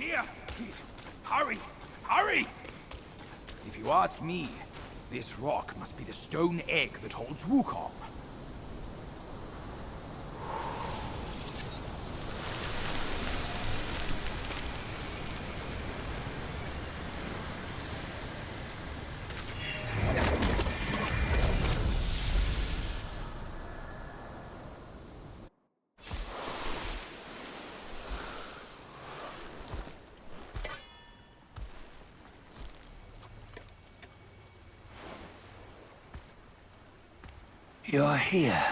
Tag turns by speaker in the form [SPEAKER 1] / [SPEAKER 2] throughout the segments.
[SPEAKER 1] Here! Hurry! Hurry! If you ask me, this rock must be the stone egg that holds Wukong.
[SPEAKER 2] You're here.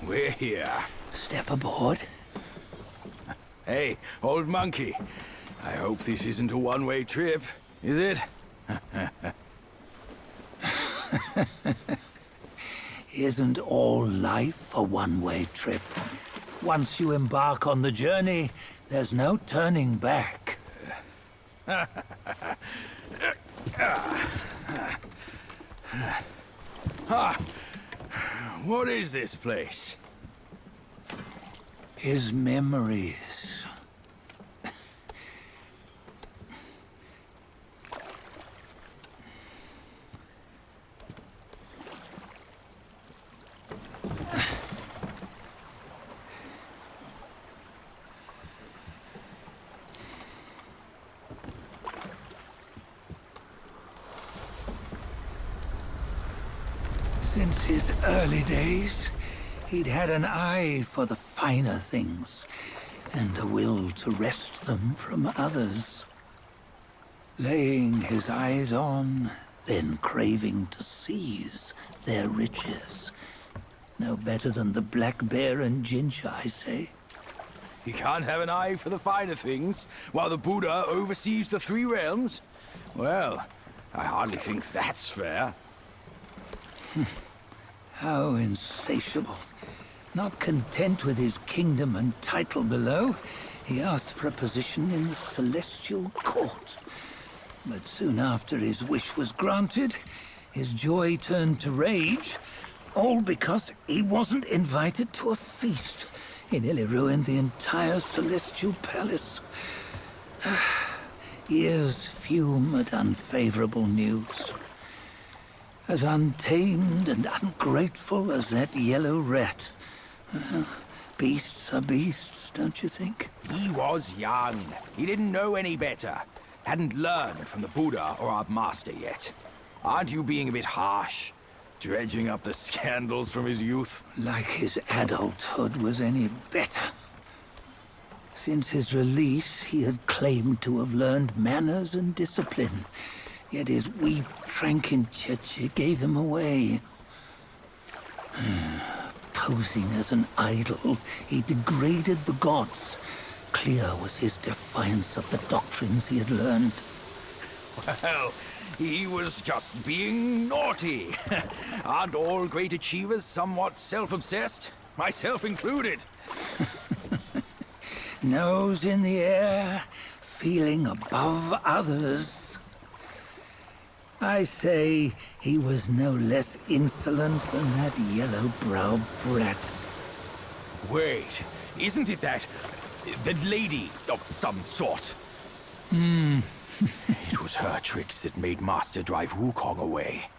[SPEAKER 1] We're here.
[SPEAKER 2] Step aboard.
[SPEAKER 1] Hey, old monkey. I hope this isn't a one-way trip, is it?
[SPEAKER 2] Isn't all life a one-way trip? Once you embark on the journey, there's no turning back.
[SPEAKER 1] What is this place?
[SPEAKER 2] His memories. Since his early days, he'd had an eye for the finer things, and a will to wrest them from others. Laying his eyes on, then craving to seize their riches. No better than the black bear and Jinch, I say.
[SPEAKER 1] You can't have an eye for the finer things, while the Buddha oversees the three realms? Well, I hardly think that's fair.
[SPEAKER 2] How insatiable. Not content with his kingdom and title below, he asked for a position in the celestial court. But soon after his wish was granted, his joy turned to rage, all because he wasn't invited to a feast. He nearly ruined the entire celestial palace. Ears fume at unfavorable news. As untamed and ungrateful as that yellow rat. Beasts are beasts, don't you think?
[SPEAKER 1] He was young. He didn't know any better. Hadn't learned from the Buddha or our master yet. Aren't you being a bit harsh? Dredging up the scandals from his youth?
[SPEAKER 2] Like his adulthood was any better. Since his release, he had claimed to have learned manners and discipline. Yet his weak Frankenchurch gave him away. Posing as an idol, he degraded the gods. Clear was his defiance of the doctrines he had learned.
[SPEAKER 1] Well, he was just being naughty. Aren't all great achievers somewhat self-obsessed? Myself included.
[SPEAKER 2] Nose in the air, feeling above others. I say he was no less insolent than that yellow-browed brat.
[SPEAKER 1] Wait, isn't it that lady of some sort? It was her tricks that made Master drive Wukong away.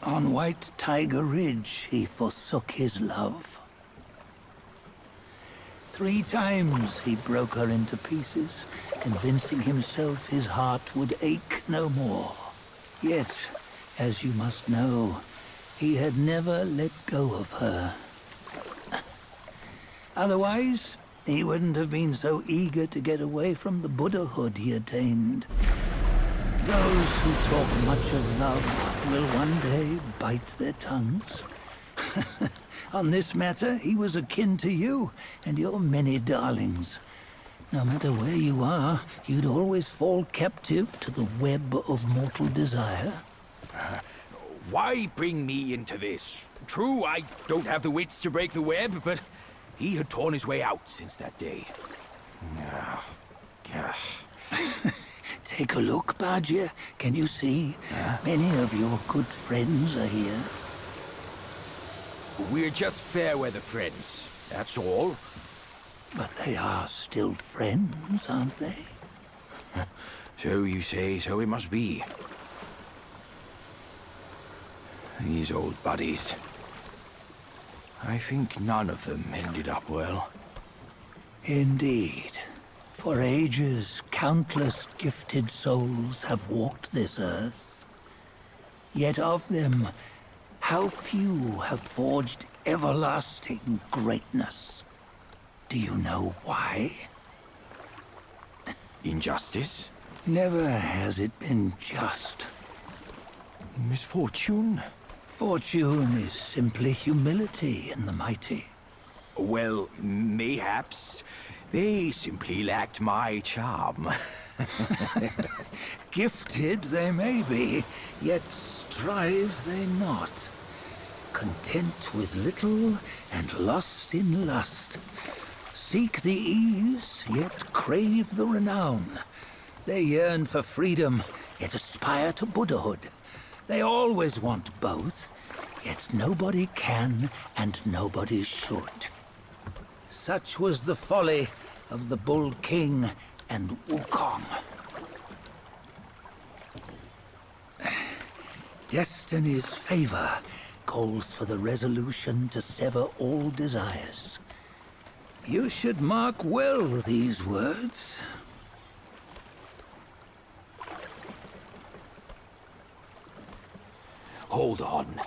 [SPEAKER 2] On White Tiger Ridge, he forsook his love. 3 times he broke her into pieces, convincing himself his heart would ache no more. Yet, as you must know, he had never let go of her. Otherwise, he wouldn't have been so eager to get away from the Buddhahood he attained. Those who talk much of love will one day bite their tongues. On this matter, he was akin to you and your many darlings. No matter where you are, you'd always fall captive to the web of mortal desire.
[SPEAKER 1] Why bring me into this? True, I don't have the wits to break the web, but he had torn his way out since that day.
[SPEAKER 2] Take a look, Bajia. Can you see? Many of your good friends are here.
[SPEAKER 1] We're just fair weather friends, that's all.
[SPEAKER 2] But they are still friends, aren't they?
[SPEAKER 1] So you say, so it must be. These old buddies. I think none of them ended up well.
[SPEAKER 2] Indeed. For ages, countless gifted souls have walked this earth. Yet of them, how few have forged everlasting greatness? Do you know why?
[SPEAKER 1] Injustice?
[SPEAKER 2] Never has it been just.
[SPEAKER 1] Misfortune?
[SPEAKER 2] Fortune is simply humility in the mighty.
[SPEAKER 1] Well, mayhaps. They simply lacked my charm.
[SPEAKER 2] Gifted they may be, yet strive they not. Content with little and lost in lust. Seek the ease, yet crave the renown. They yearn for freedom, yet aspire to Buddhahood. They always want both, yet nobody can and nobody should. Such was the folly of the Bull King and Wukong. Destiny's favor calls for the resolution to sever all desires. You should mark well these words.
[SPEAKER 1] Hold on.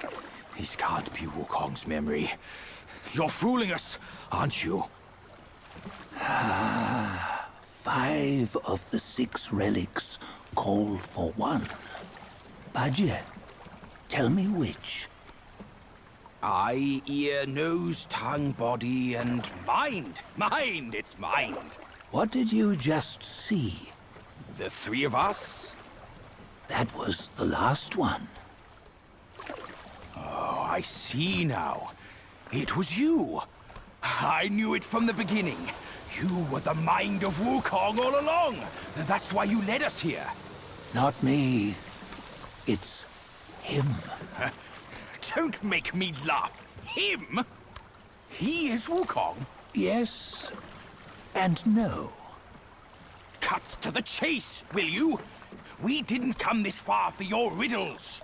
[SPEAKER 1] This can't be Wukong's memory. You're fooling us, aren't you?
[SPEAKER 2] 5 of the 6 relics call for one. Bajie, tell me which.
[SPEAKER 1] Eye, ear, nose, tongue, body, and mind. Mind, it's mind.
[SPEAKER 2] What did you just see?
[SPEAKER 1] The 3 of us?
[SPEAKER 2] That was the last one.
[SPEAKER 1] Oh, I see now. It was you. I knew it from the beginning. You were the mind of Wukong all along. That's why you led us here.
[SPEAKER 2] Not me. It's him.
[SPEAKER 1] Don't make me laugh. Him? He is Wukong?
[SPEAKER 2] Yes and no.
[SPEAKER 1] Cut to the chase, will you? We didn't come this far for your riddles.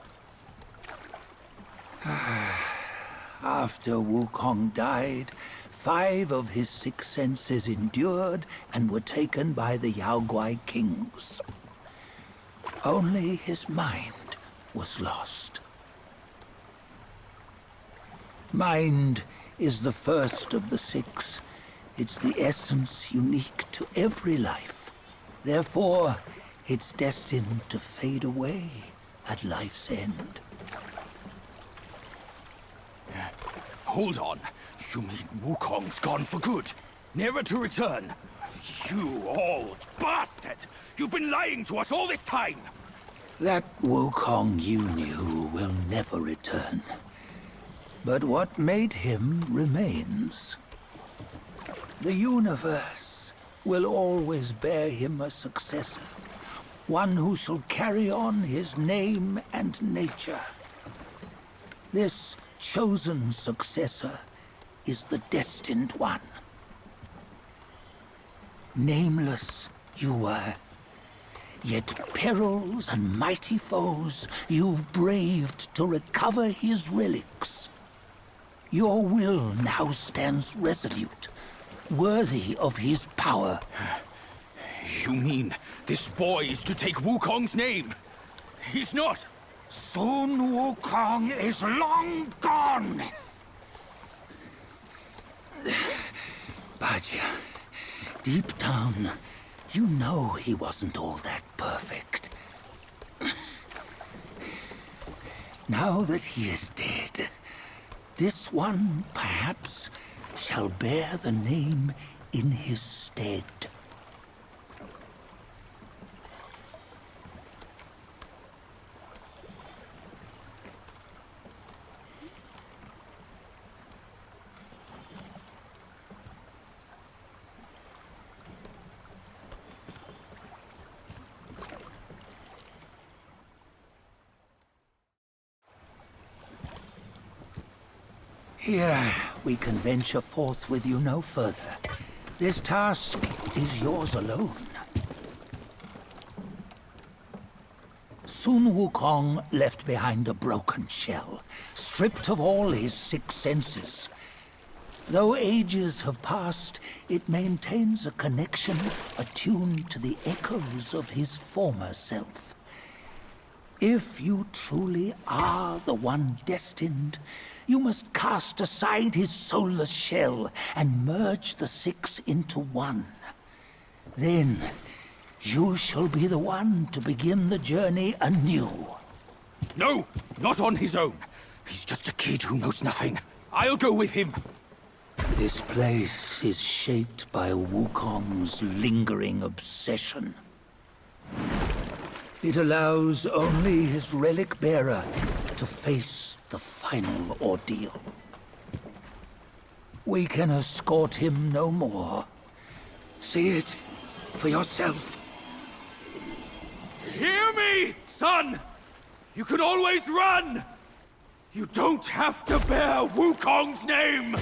[SPEAKER 2] After Wukong died, 5 of his 6 senses endured and were taken by the Yaoguai kings. Only his mind was lost. Mind is the first of the 6. It's the essence unique to every life. Therefore, it's destined to fade away at life's end.
[SPEAKER 1] Hold on. You mean Wukong's gone for good? Never to return? You old bastard! You've been lying to us all this time!
[SPEAKER 2] That Wukong you knew will never return. But what made him remains. The universe will always bear him a successor. One who shall carry on his name and nature. This chosen successor is the destined one. Nameless you were, yet perils and mighty foes you've braved to recover his relics. Your will now stands resolute, worthy of his power.
[SPEAKER 1] You mean this boy is to take Wukong's name? He's not!
[SPEAKER 2] Sun Wukong is long gone! Bajie, deep down, you know he wasn't all that perfect. Now that he is dead, this one, perhaps, shall bear the name in his stead. Here, we can venture forth with you no further. This task is yours alone. Sun Wukong left behind a broken shell, stripped of all his 6 senses. Though ages have passed, it maintains a connection attuned to the echoes of his former self. If you truly are the one destined, you must cast aside his soulless shell and merge the 6 into one. Then, you shall be the one to begin the journey anew.
[SPEAKER 1] No, not on his own. He's just a kid who knows nothing. I'll go with him.
[SPEAKER 2] This place is shaped by Wukong's lingering obsession. It allows only his relic bearer to face the final ordeal. We can escort him no more. See it for yourself.
[SPEAKER 1] Hear me, son! You can always run! You don't have to bear Wukong's name!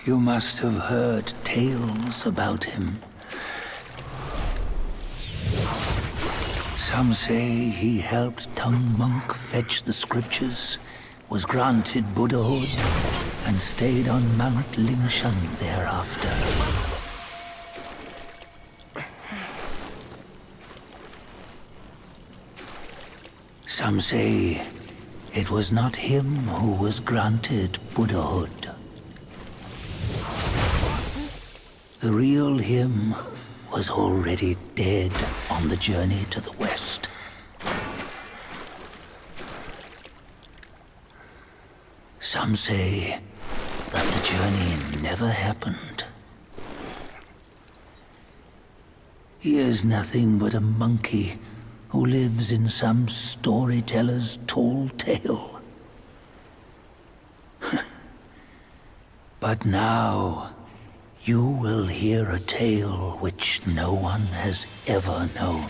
[SPEAKER 2] You must have heard tales about him. Some say he helped Tung Monk fetch the scriptures, was granted Buddhahood, and stayed on Mount Lingshan thereafter. Some say it was not him who was granted Buddhahood. The real him was already dead on the journey to the west. Some say that the journey never happened. He is nothing but a monkey who lives in some storyteller's tall tale. But now, you will hear a tale which no one has ever known.